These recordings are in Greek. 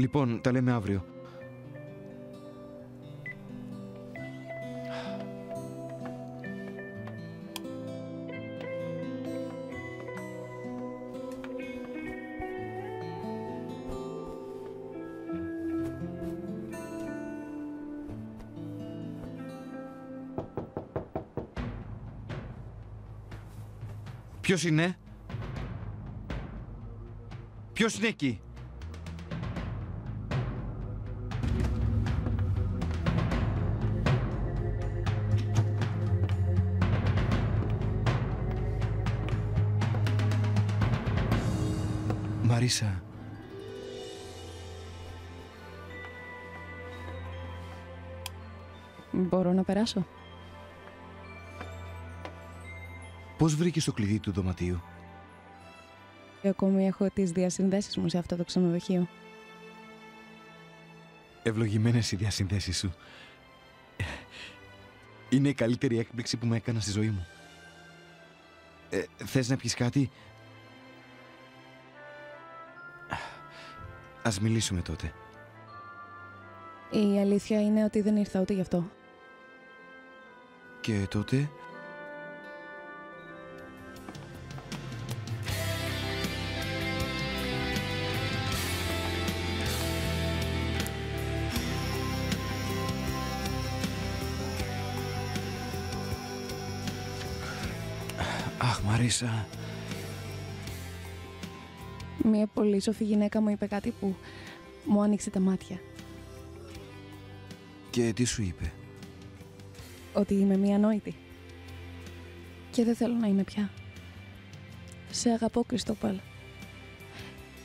Λοιπόν, τα λέμε αύριο. Ποιος είναι? Ποιος είναι εκεί? Μαρίσα. Μπορώ να περάσω? Πώς βρήκες το κλειδί του δωματίου? Ακόμη έχω τις διασυνδέσεις μου σε αυτό το ξενοδοχείο. Ευλογημένες οι διασυνδέσεις σου. Είναι η καλύτερη έκπληξη που με έκανα στη ζωή μου. Θες να πιεις κάτι? Ας μιλήσουμε τότε. Η αλήθεια είναι ότι δεν ήρθα ούτε γι' αυτό. Και τότε? Αχ, Μαρίσα. Μια πολύ σοφή γυναίκα μου είπε κάτι που μου άνοιξε τα μάτια. Και τι σου είπε? Ότι είμαι μία ανόητη. Και δεν θέλω να είμαι πια. Σε αγαπώ, Κριστόπαλ.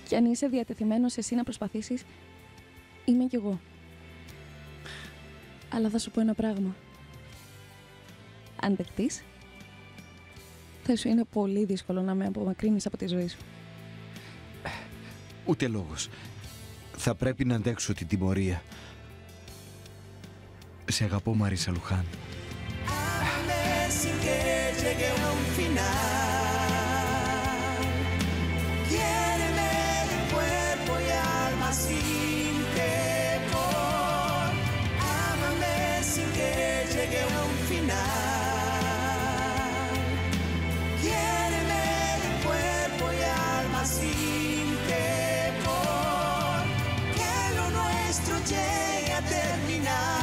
Και αν είσαι διατεθειμένος εσύ να προσπαθήσεις, είμαι κι εγώ. Αλλά θα σου πω ένα πράγμα. Αν δεχτείς, θα σου είναι πολύ δύσκολο να με απομακρύνεις από τη ζωή σου. Ούτε λόγος. Θα πρέπει να αντέξω την τιμωρία. Σε αγαπώ, Μαρίσα Λουχάν. Llega a terminar.